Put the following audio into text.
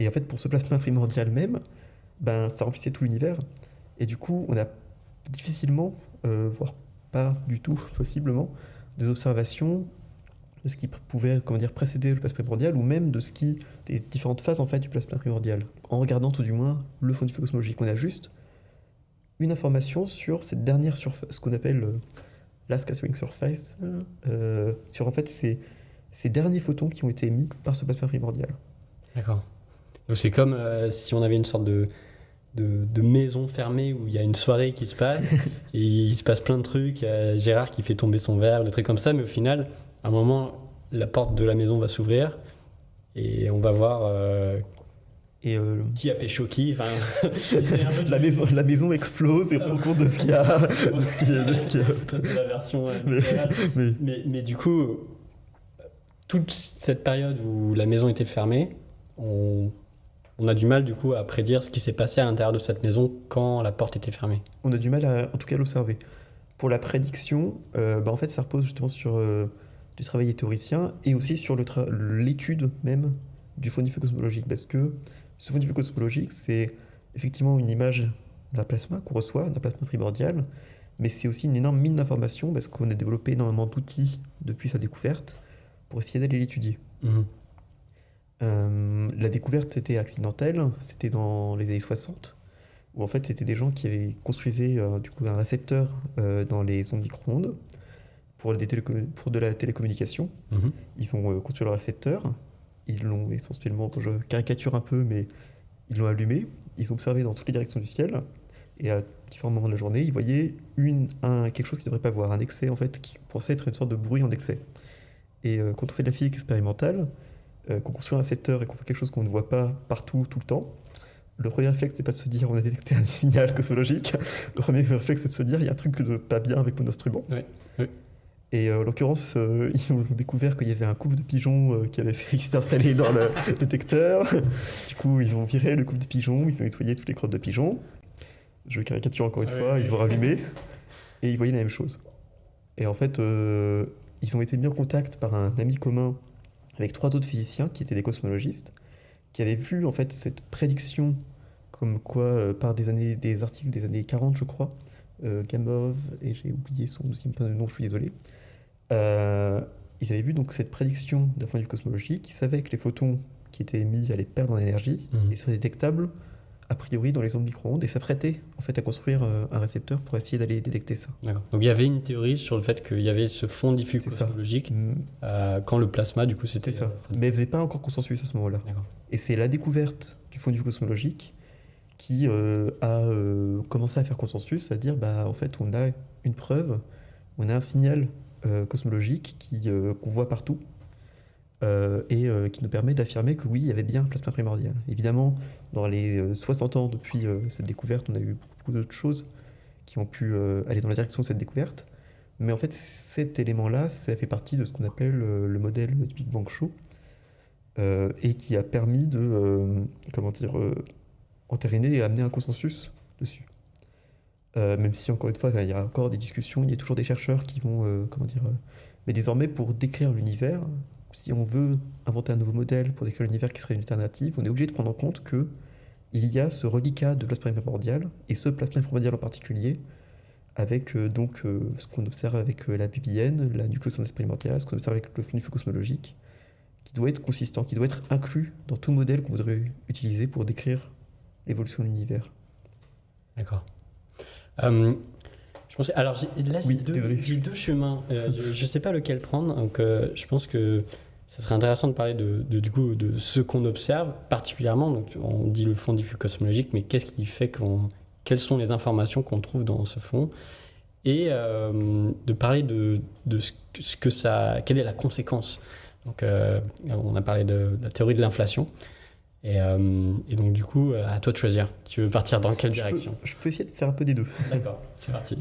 en fait, pour ce plasma primordial même, ça remplissait tout l'univers. Et du coup, on a difficilement, voire pas du tout possiblement, des observations de ce qui pouvait précéder le plasma primordial, ou même des différentes phases en fait, du plasma primordial, en regardant tout du moins le fond diffus cosmologique. On a juste une information sur cette dernière surface, ce qu'on appelle last scattering surface, sur en fait ces derniers photons qui ont été émis par ce plasma primordial. D'accord. Donc c'est comme si on avait une sorte de maison fermée où il y a une soirée qui se passe et il se passe plein de trucs. Il y a Gérard qui fait tomber son verre, des trucs comme ça, mais au final, à un moment, la porte de la maison va s'ouvrir et on va voir qui a pécho qui. Enfin, la maison explose et on se rend compte de ce qu'il y a. C'est la version. Mais du coup, toute cette période où la maison était fermée, on a du mal du coup à prédire ce qui s'est passé à l'intérieur de cette maison quand la porte était fermée. On a du mal en tout cas à l'observer. Pour la prédiction, en fait ça repose justement sur du travail des théoriciens et aussi sur l'étude même du fond diffus cosmologique, parce que ce fond diffus cosmologique, c'est effectivement une image d'un plasma qu'on reçoit, d'un plasma primordial, mais c'est aussi une énorme mine d'informations parce qu'on a développé énormément d'outils depuis sa découverte pour essayer d'aller l'étudier. La découverte était accidentelle, c'était dans les années 60, où en fait c'était des gens qui avaient construisé du coup un récepteur dans les ondes micro-ondes pour de la télécommunication. Ils ont construit le récepteur, ils l'ont essentiellement, je caricature un peu, mais ils l'ont allumé, ils ont observé dans toutes les directions du ciel, et à différents moments de la journée, ils voyaient quelque chose qu'ils ne devraient pas voir, un excès en fait, qui pensait être une sorte de bruit en excès. Et quand on fait de la physique expérimentale, qu'on construit un récepteur et qu'on fait quelque chose qu'on ne voit pas partout, tout le temps, le premier réflexe, c'est pas de se dire on a détecté un signal cosmologique. Le premier réflexe, c'est de se dire il y a un truc pas bien avec mon instrument. Oui. Et en l'occurrence, ils ont découvert qu'il y avait un couple de pigeons qui s'était installé dans le détecteur. Du coup, ils ont viré le couple de pigeons, ils ont nettoyé toutes les crottes de pigeons. Je caricature encore une fois, ils ont rallumé et ils voyaient la même chose. Et en fait, ils ont été mis en contact par un ami commun avec 3 autres physiciens qui étaient des cosmologistes, qui avaient vu en fait cette prédiction comme quoi, par des articles des années 40, je crois, Gamov, et j'ai oublié son deuxième nom, je suis désolé. Ils avaient vu donc cette prédiction d'un point de vue cosmologique, ils savaient que les photons qui étaient émis allaient perdre en énergie et seraient détectables a priori dans les ondes micro-ondes, et s'apprêtaient en fait à construire un récepteur pour essayer d'aller détecter ça. D'accord. Donc il y avait une théorie sur le fait qu'il y avait ce fond diffus cosmologique quand le plasma du coup c'était ça. Mais elle faisait pas encore consensus à ce moment-là. D'accord. Et c'est la découverte du fond diffus cosmologique qui a commencé à faire consensus, à dire en fait on a une preuve, on a un signal cosmologique qu'on voit partout et qui nous permet d'affirmer que oui, il y avait bien un plasma primordial. Évidemment, dans les 60 ans depuis cette découverte, on a eu beaucoup d'autres choses qui ont pu aller dans la direction de cette découverte. Mais en fait, cet élément-là, ça fait partie de ce qu'on appelle le modèle du Big Bang Show et qui a permis de, entériner et amener un consensus dessus. Même si, encore une fois, il y a encore des discussions, il y a toujours des chercheurs qui vont, mais désormais, pour décrire l'univers, si on veut inventer un nouveau modèle pour décrire l'univers qui serait une alternative, on est obligé de prendre en compte qu'il y a ce reliquat de plasma primordial, et ce plasma primordial en particulier, avec ce qu'on observe avec la BBN, la nucléosynthèse primordiale, ce qu'on observe avec le fond diffus cosmologique, qui doit être consistant, qui doit être inclus dans tout modèle qu'on voudrait utiliser pour décrire l'évolution de l'univers. D'accord. Je pensais, alors j'ai deux chemins, je ne sais pas lequel prendre, donc je pense que ça serait intéressant de parler du coup, de ce qu'on observe particulièrement. Donc, on dit le fond diffus cosmologique, mais qu'est-ce qui fait quelles sont les informations qu'on trouve dans ce fond, et de parler de ce que ça, quelle est la conséquence. Donc, on a parlé de la théorie de l'inflation. Et donc du coup, à toi de choisir. Tu veux partir dans quelle direction ? Je peux essayer de faire un peu des deux. D'accord, c'est parti.